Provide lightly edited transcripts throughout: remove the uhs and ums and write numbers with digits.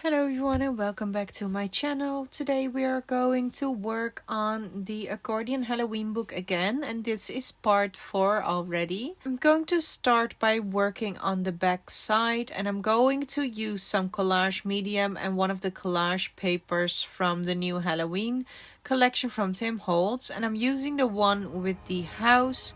Hello everyone and welcome back to my channel. Today we are going to work on the Accordion Halloween book again, and this is part 4 already. I'm going to start by working on the back side, and I'm going to use some collage medium and one of the collage papers from the new Halloween collection from Tim Holtz, and I'm using the one with the house.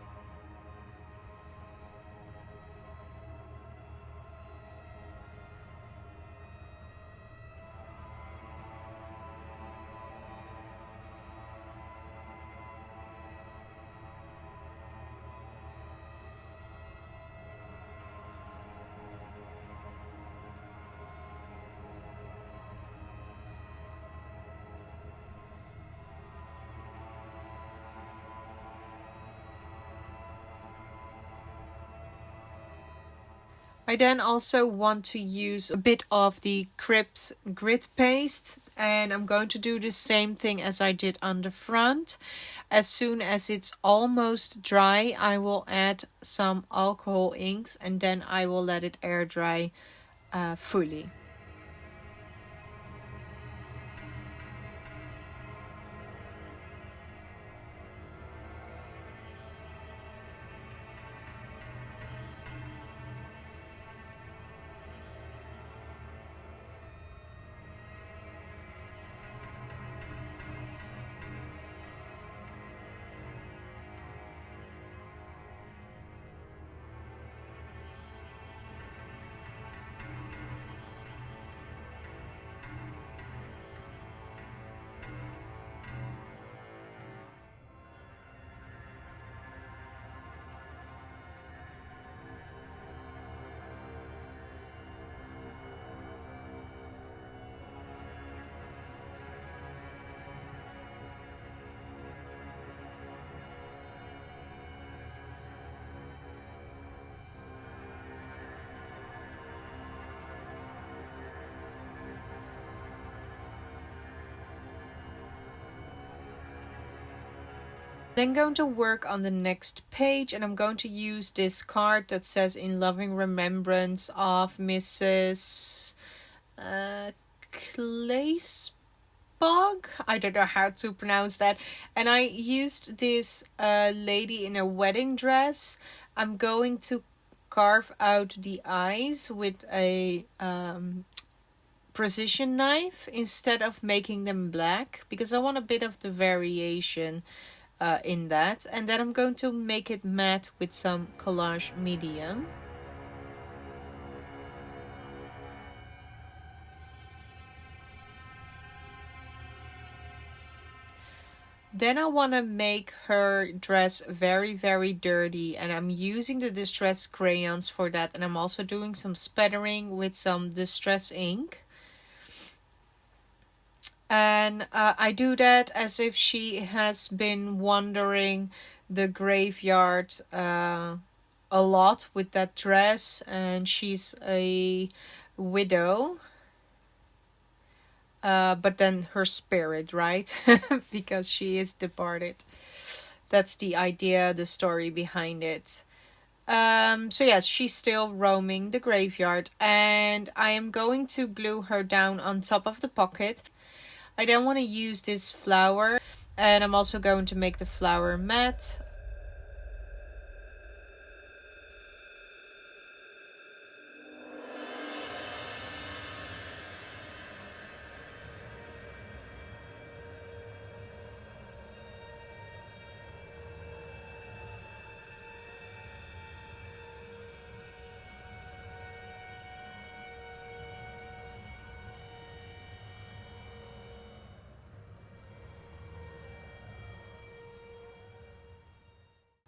I then also want to use a bit of the Crypt grit paste, and I'm going to do the same thing as I did on the front. As soon as it's almost dry, I will add some alcohol inks and then I will let it air dry fully. Then going to work on the next page, and I'm going to use this card that says in loving remembrance of Mrs. Claysbog. I don't know how to pronounce that. And I used this lady in a wedding dress. I'm going to carve out the eyes with a precision knife instead of making them black, because I want a bit of the variation in that. And then I'm going to make it matte with some collage medium. Then I want to make her dress very, very dirty, and I'm using the distress crayons for that, and I'm also doing some spattering with some distress ink. And I do that as if she has been wandering the graveyard a lot with that dress, and she's a widow. But then her spirit, right? Because she is departed. That's the idea, the story behind it. So yes, she's still roaming the graveyard, and I am going to glue her down on top of the pocket. I then want to use this flower, and I'm also going to make the flower matte.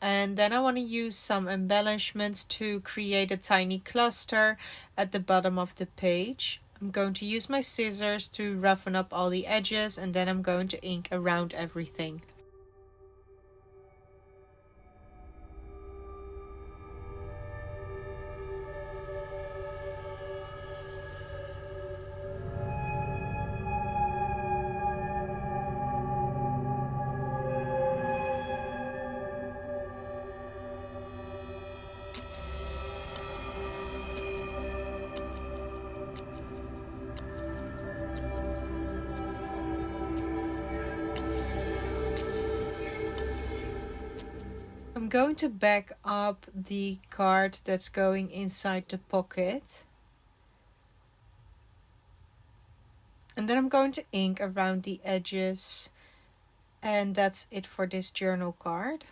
And then I want to use some embellishments to create a tiny cluster at the bottom of the page. I'm going to use my scissors to roughen up all the edges, and then I'm going to ink around everything. going to back up the card that's going inside the pocket. And then I'm going to ink around the edges. And that's it for this journal card.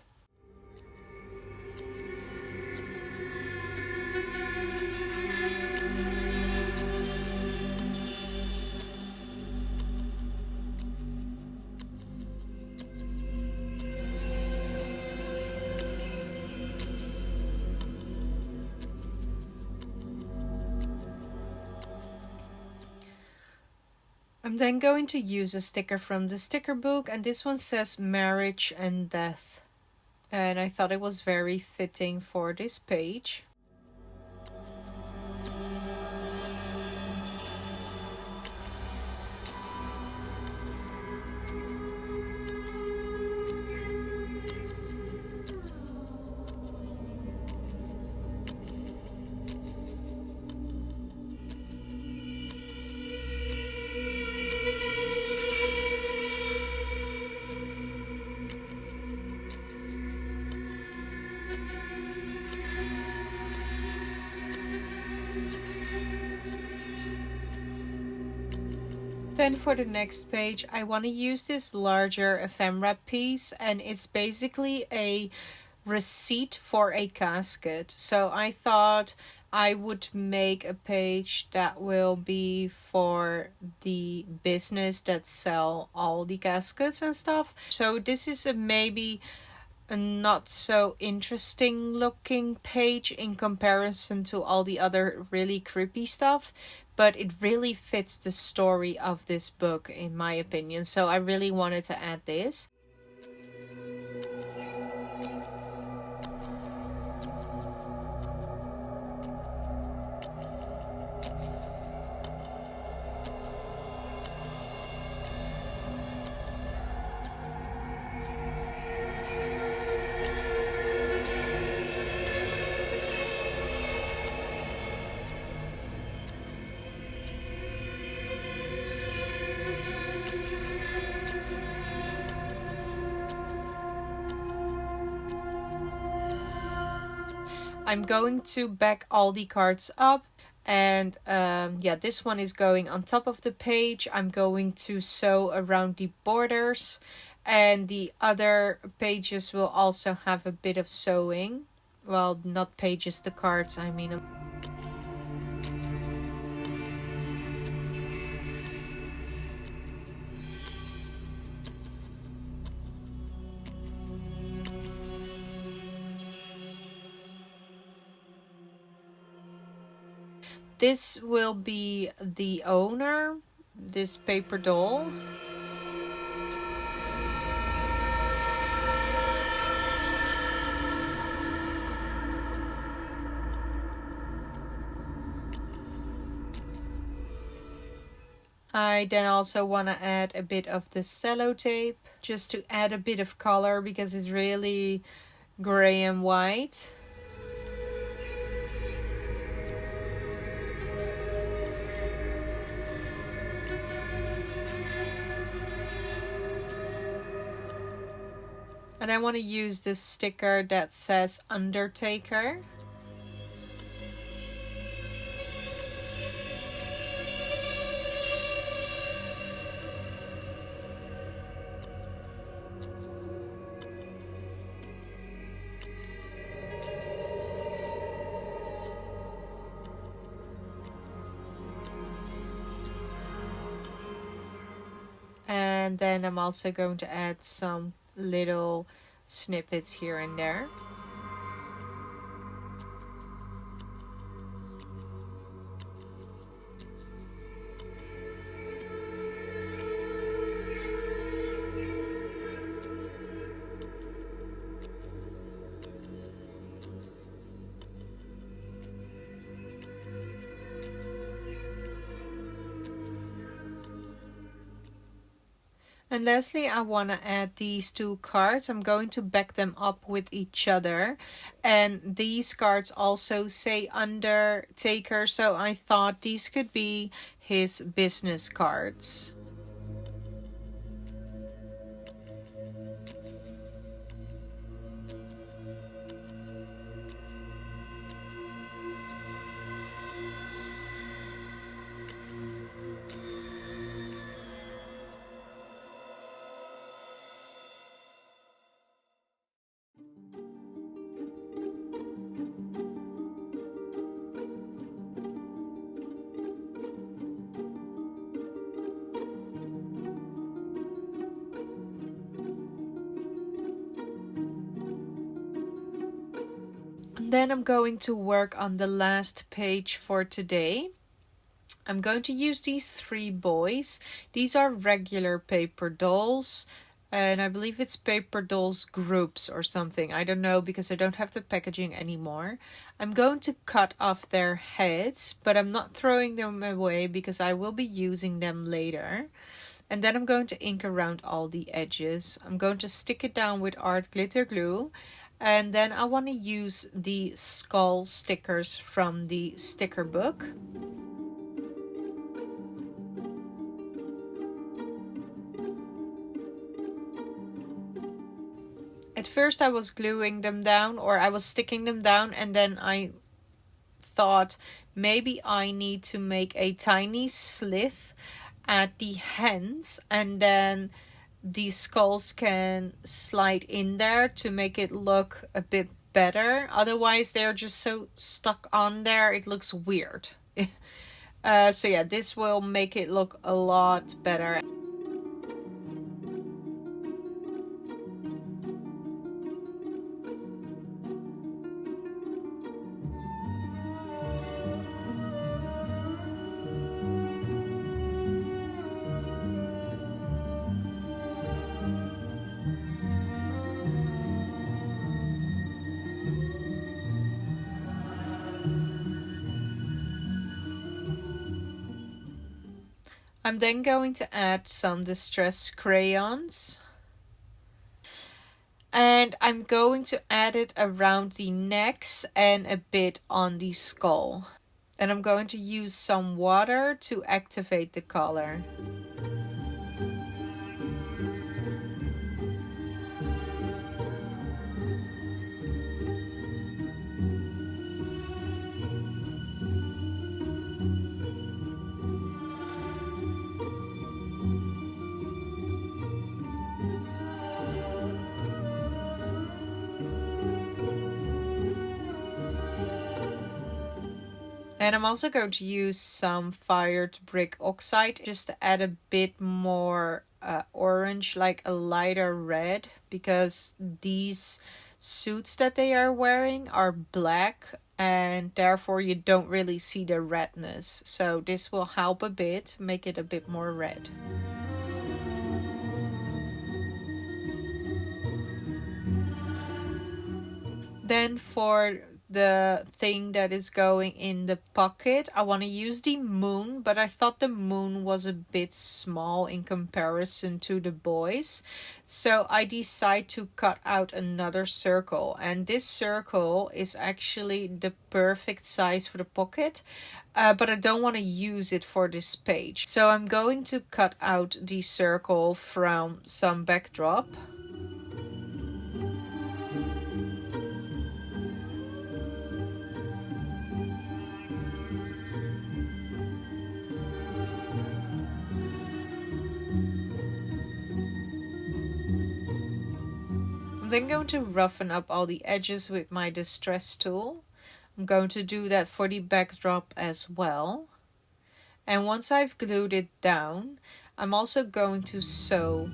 I'm then going to use a sticker from the sticker book, and this one says marriage and death. And I thought it was very fitting for this page. Then for the next page, I want to use this larger ephemera piece, and it's basically a receipt for a casket. So I thought I would make a page that will be for the business that sell all the caskets and stuff. So this is maybe a not so interesting looking page in comparison to all the other really creepy stuff, but it really fits the story of this book in my opinion, so I really wanted to add this. I'm going to back all the cards up, and yeah, this one is going on top of the page. I'm going to sew around the borders, and the other pages will also have a bit of sewing. Well, not pages, the cards, I mean. This will be the owner, this paper doll. I then also want to add a bit of the cello tape, just to add a bit of color because it's really gray and white. And I want to use this sticker that says Undertaker. And then I'm also going to add some little snippets here and there. And lastly, I want to add these two cards. I'm going to back them up with each other. And these cards also say Undertaker, so I thought these could be his business cards. Then I'm going to work on the last page for today. I'm going to use these 3 boys. These are regular paper dolls. And I believe it's paper dolls groups or something. I don't know because I don't have the packaging anymore. I'm going to cut off their heads, but I'm not throwing them away because I will be using them later. And then I'm going to ink around all the edges. I'm going to stick it down with art glitter glue. And then I want to use the skull stickers from the sticker book. At first I was gluing them down, or I was sticking them down, and then I thought maybe I need to make a tiny slit at the hands, and then the skulls can slide in there to make it look a bit better. Otherwise they're just so stuck on there, it looks weird. So yeah, this will make it look a lot better. I'm then going to add some distress crayons. And I'm going to add it around the necks and a bit on the skull. And I'm going to use some water to activate the color. And I'm also going to use some fired brick oxide just to add a bit more orange, like a lighter red, because these suits that they are wearing are black and therefore you don't really see the redness. So this will help a bit, make it a bit more red. Then for the thing that is going in the pocket, I want to use the moon, but I thought the moon was a bit small in comparison to the boys. So I decide to cut out another circle, and this circle is actually the perfect size for the pocket. But I don't want to use it for this page. So I'm going to cut out the circle from some backdrop. I'm then going to roughen up all the edges with my distress tool. I'm going to do that for the backdrop as well. And once I've glued it down, I'm also going to sew.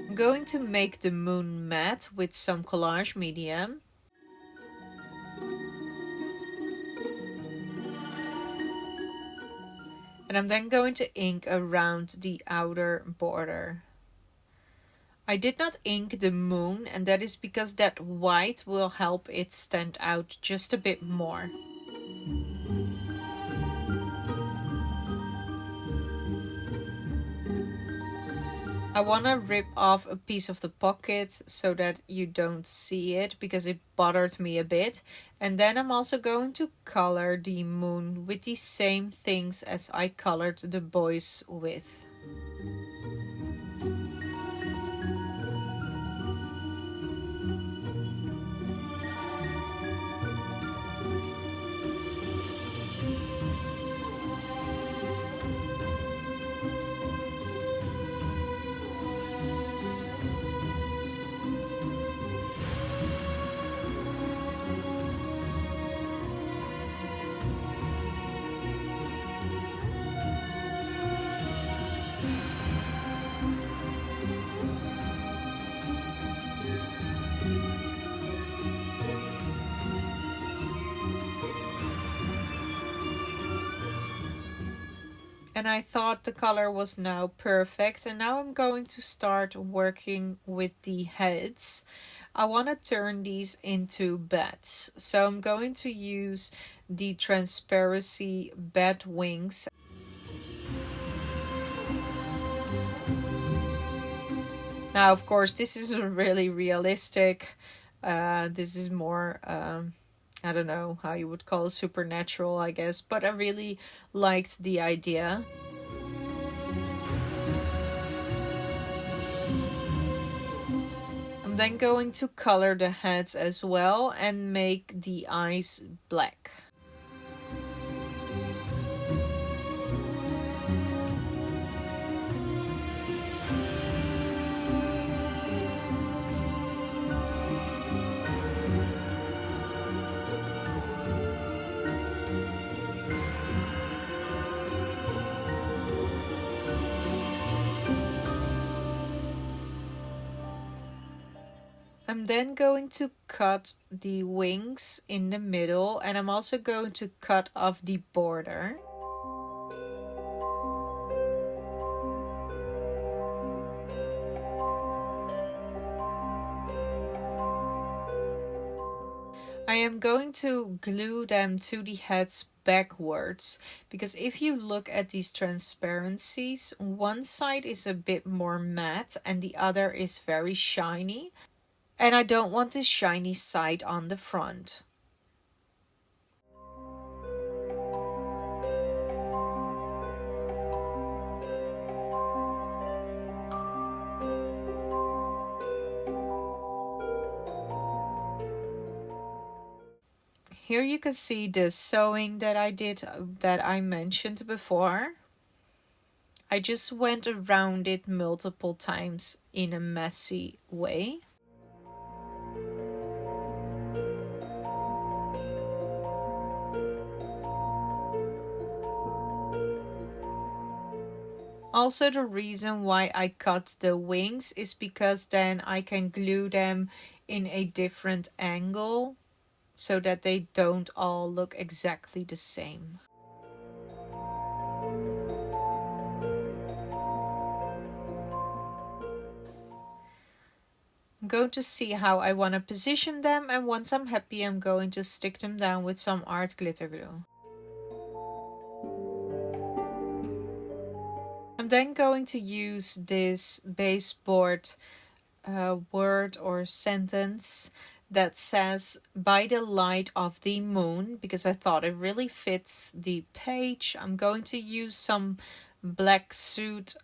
I'm going to make the moon matte with some collage medium. And I'm then going to ink around the outer border. I did not ink the moon, and that is because that white will help it stand out just a bit more. I want to rip off a piece of the pocket so that you don't see it because it bothered me a bit. And then I'm also going to color the moon with the same things as I colored the boys with. And I thought the color was now perfect, and now I'm going to start working with the heads. I want to turn these into bats, so I'm going to use the transparency bat wings. Now, of course, this isn't really realistic. This is more, I don't know how you would call it, supernatural, I guess. But I really liked the idea. I'm then going to color the heads as well and make the eyes black. I'm then going to cut the wings in the middle, and I'm also going to cut off the border. I am going to glue them to the heads backwards, because if you look at these transparencies, one side is a bit more matte and the other is very shiny. And I don't want this shiny side on the front. Here you can see the sewing that I did, that I mentioned before. I just went around it multiple times in a messy way. Also, the reason why I cut the wings is because then I can glue them in a different angle so that they don't all look exactly the same. I'm going to see how I want to position them, and once I'm happy I'm going to stick them down with some art glitter glue. I'm then going to use this baseboard word or sentence that says "by the light of the moon," because I thought it really fits the page. I'm going to use some black suit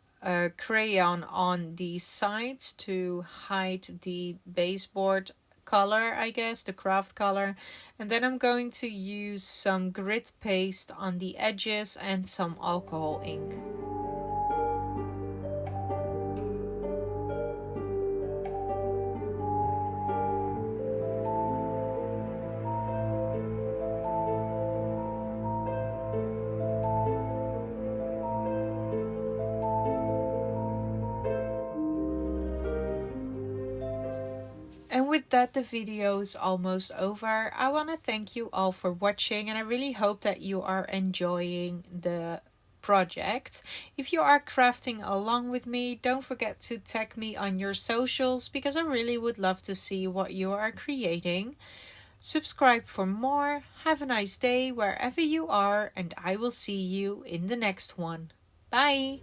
crayon on the sides to hide the baseboard color, I guess, the craft color. And then I'm going to use some grit paste on the edges and some alcohol ink. And with that, the video is almost over. I want to thank you all for watching, and I really hope that you are enjoying the project. If you are crafting along with me, don't forget to tag me on your socials, because I really would love to see what you are creating. Subscribe for more. Have a nice day wherever you are, and I will see you in the next one. Bye!